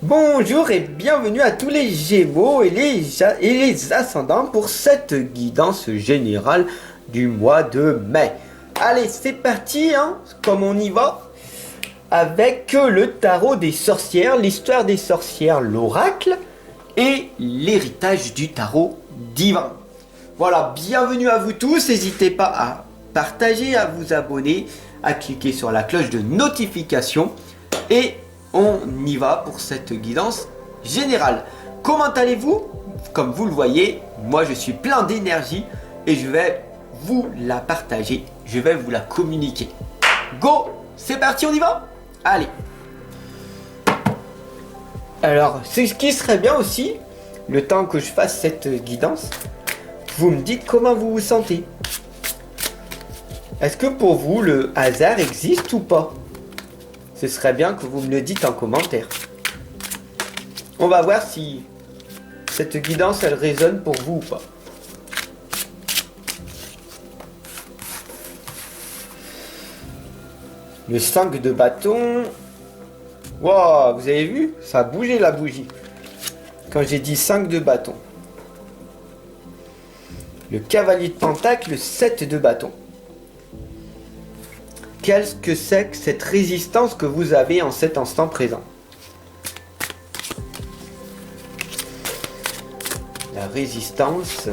Bonjour et bienvenue à tous les Gémeaux et les ascendants pour cette guidance générale du mois de mai. Allez, c'est parti, hein, comme on y va, avec le tarot des sorcières, l'histoire des sorcières, l'oracle et l'héritage du tarot divin. Voilà, bienvenue à vous tous, n'hésitez pas à partager, à vous abonner, à cliquer sur la cloche de notification et on y va pour cette guidance générale. Comment allez-vous? Comme vous le voyez, moi je suis plein d'énergie et je vais vous la partager, je vais vous la communiquer. Go! C'est parti, on y va? Allez! Alors, ce qui serait bien aussi, le temps que je fasse cette guidance, vous me dites comment vous vous sentez. Est-ce que pour vous, le hasard existe ou pas? Ce serait bien que vous me le dites en commentaire. On va voir si cette guidance, elle résonne pour vous ou pas. Le 5 de bâton. Wow, vous avez vu? Ça a bougé la bougie. Quand j'ai dit 5 de bâton. Le cavalier de pentacle, le 7 de bâton. Qu'est-ce que c'est que cette résistance que vous avez en cet instant présent? La résistance.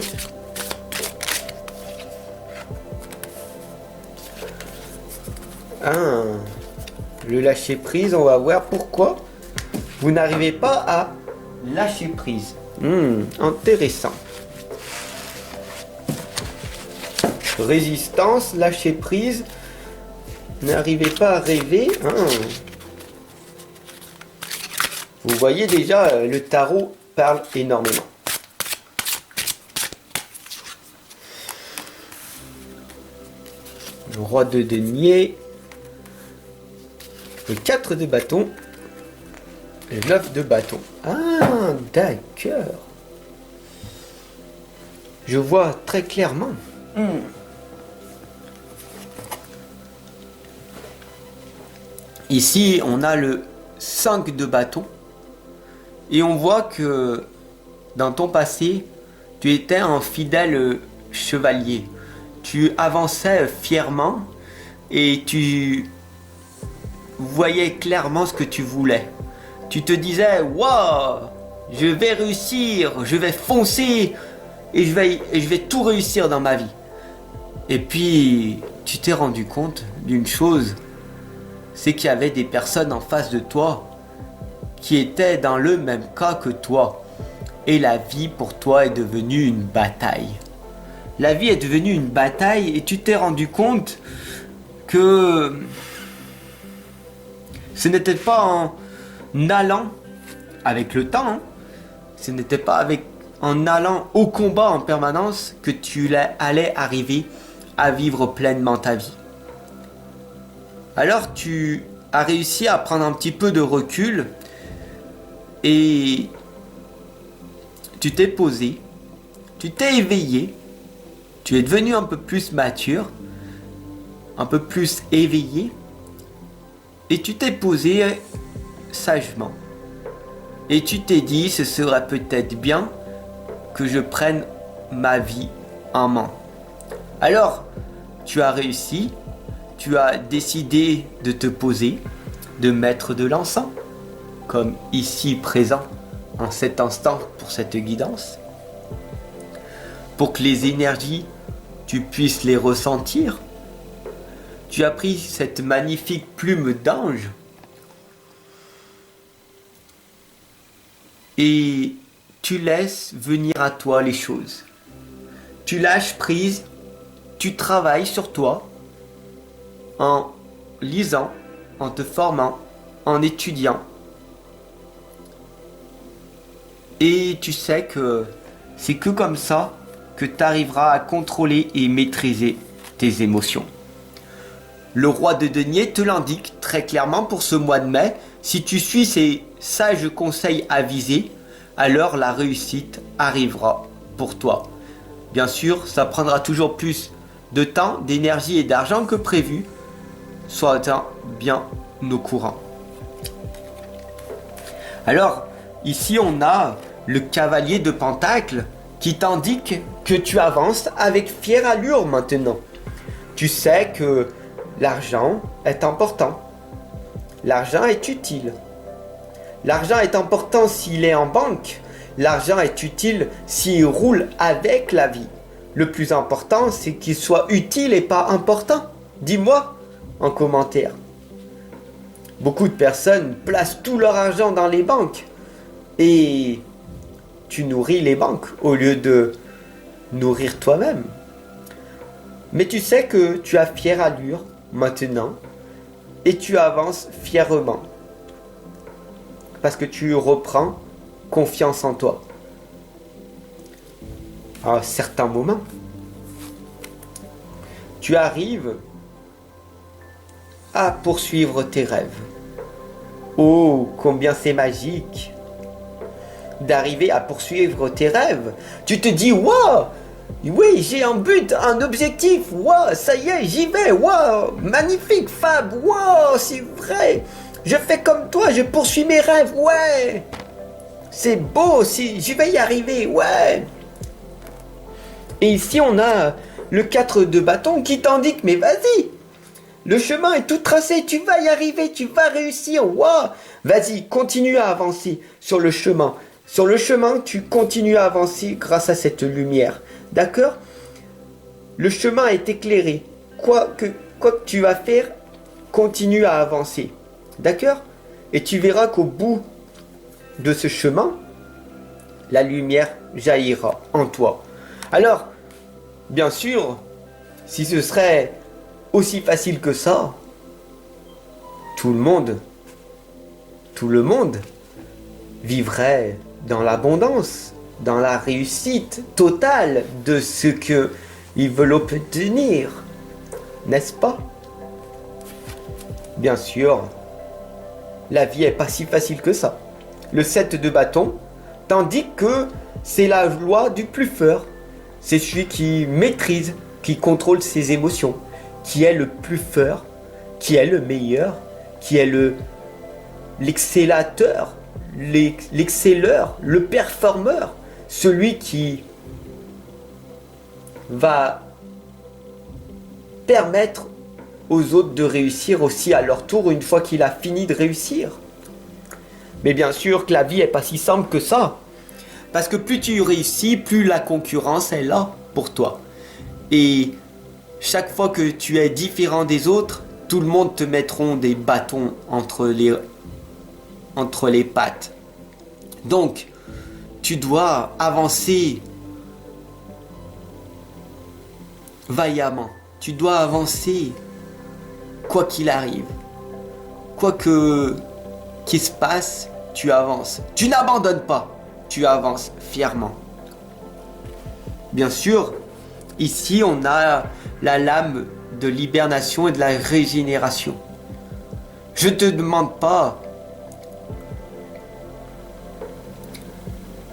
Ah, le lâcher prise, on va voir pourquoi vous n'arrivez pas à lâcher prise. Intéressant. Résistance, lâcher prise. N'arrivez pas à rêver. Vous voyez déjà, le tarot parle énormément. Le roi de denier. Le 4 de bâton. Le 9 de bâton. Ah, d'accord. Je vois très clairement. Ici, on a le 5 de bâton. Et on voit que dans ton passé, tu étais un fidèle chevalier. Tu avançais fièrement et tu voyais clairement ce que tu voulais. Tu te disais, waouh, je vais réussir, je vais foncer et je vais tout réussir dans ma vie. Et puis, tu t'es rendu compte d'une chose. C'est qu'il y avait des personnes en face de toi qui étaient dans le même cas que toi. Et la vie pour toi est devenue une bataille. La vie est devenue une bataille et tu t'es rendu compte que ce n'était pas en allant avec le temps, ce n'était pas en allant au combat en permanence que tu allais arriver à vivre pleinement ta vie. Alors tu as réussi à prendre un petit peu de recul et tu t'es posé, tu t'es éveillé, tu es devenu un peu plus mature, un peu plus éveillé et tu t'es posé sagement. Et tu t'es dit, ce serait peut-être bien que je prenne ma vie en main. Alors, tu as réussi. Tu as décidé de te poser, de mettre de l'encens, comme ici présent, en cet instant pour cette guidance, pour que les énergies, tu puisses les ressentir. Tu as pris cette magnifique plume d'ange et tu laisses venir à toi les choses. Tu lâches prise, tu travailles sur toi, en lisant, en te formant, en étudiant. Et tu sais que c'est que comme ça que tu arriveras à contrôler et maîtriser tes émotions. Le roi de denier te l'indique très clairement pour ce mois de mai. Si tu suis ces sages conseils avisés, alors la réussite arrivera pour toi. Bien sûr, ça prendra toujours plus de temps, d'énergie et d'argent que prévu. Sois bien au courant. Alors, ici on a le cavalier de Pentacle qui t'indique que tu avances avec fière allure maintenant. Tu sais que l'argent est important. L'argent est utile. L'argent est important s'il est en banque. L'argent est utile s'il roule avec la vie. Le plus important, c'est qu'il soit utile et pas important. Dis-moi en commentaire. Beaucoup de personnes placent tout leur argent dans les banques. Et tu nourris les banques au lieu de nourrir toi-même. Mais tu sais que tu as fière allure maintenant et tu avances fièrement. Parce que tu reprends confiance en toi. À certains moments, tu arrives à poursuivre tes rêves. Oh, combien c'est magique d'arriver à poursuivre tes rêves. Tu te dis, waouh, oui, j'ai un but, un objectif, waouh, ça y est, j'y vais, waouh, magnifique Fab, waouh, c'est vrai, je fais comme toi, je poursuis mes rêves, ouais, c'est beau, je vais y arriver, ouais. Et ici, on a le 4 de bâton qui t'indique, mais vas-y, le chemin est tout tracé, tu vas y arriver, tu vas réussir, waouh, vas-y, continue à avancer sur le chemin. Sur le chemin, tu continues à avancer grâce à cette lumière. D'accord? Le chemin est éclairé. Quoi que tu vas faire, continue à avancer. D'accord? Et tu verras qu'au bout de ce chemin, la lumière jaillira en toi. Alors, bien sûr, si ce serait aussi facile que ça, tout le monde vivrait dans l'abondance, dans la réussite totale de ce qu'ils veulent obtenir, n'est-ce pas? Bien sûr, la vie est pas si facile que ça. Le 7 de bâton t'indique que c'est la loi du plus fort. C'est celui qui maîtrise, qui contrôle ses émotions, qui est le plus fort, qui est le meilleur, qui est l'excellateur, l'excelleur, le performeur, celui qui va permettre aux autres de réussir aussi à leur tour une fois qu'il a fini de réussir. Mais bien sûr que la vie est pas si simple que ça. Parce que plus tu réussis, plus la concurrence est là pour toi. Et chaque fois que tu es différent des autres, tout le monde te mettront des bâtons entre les pattes. Donc, tu dois avancer vaillamment. Tu dois avancer quoi qu'il arrive. Quoi qu'il se passe, tu avances. Tu n'abandonnes pas. Tu avances fièrement. Bien sûr, ici on a la lame de l'hibernation et de la régénération. Je ne te demande pas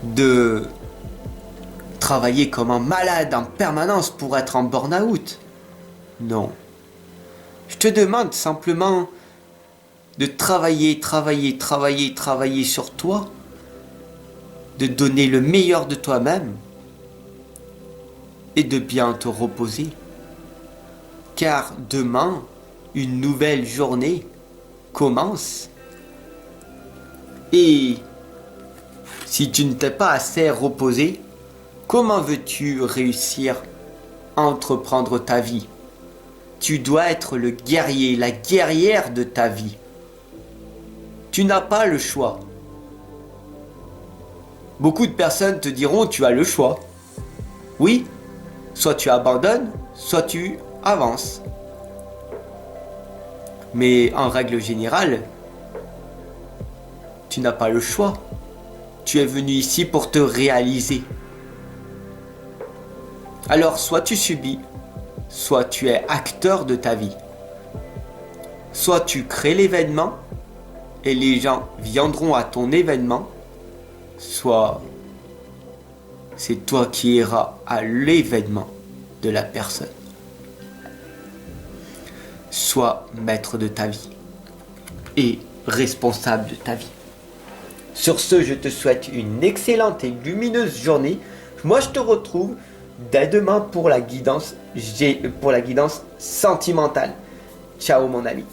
de travailler comme un malade en permanence pour être en burn-out. Non. Je te demande simplement de travailler sur toi, de donner le meilleur de toi-même et de bien te reposer. Car demain, une nouvelle journée commence. Et si tu ne t'es pas assez reposé, comment veux-tu réussir à entreprendre ta vie? Tu dois être le guerrier, la guerrière de ta vie. Tu n'as pas le choix. Beaucoup de personnes te diront tu as le choix. Oui, soit tu abandonnes, soit tu avances. Mais en règle générale, tu n'as pas le choix. Tu es venu ici pour te réaliser. Alors soit tu subis, soit tu es acteur de ta vie. Soit tu crées l'événement et les gens viendront à ton événement, soit c'est toi qui iras à l'événement de la personne. Sois maître de ta vie et responsable de ta vie. Sur ce, je te souhaite une excellente et lumineuse journée. Moi, je te retrouve dès demain pour la guidance sentimentale. Ciao mon ami.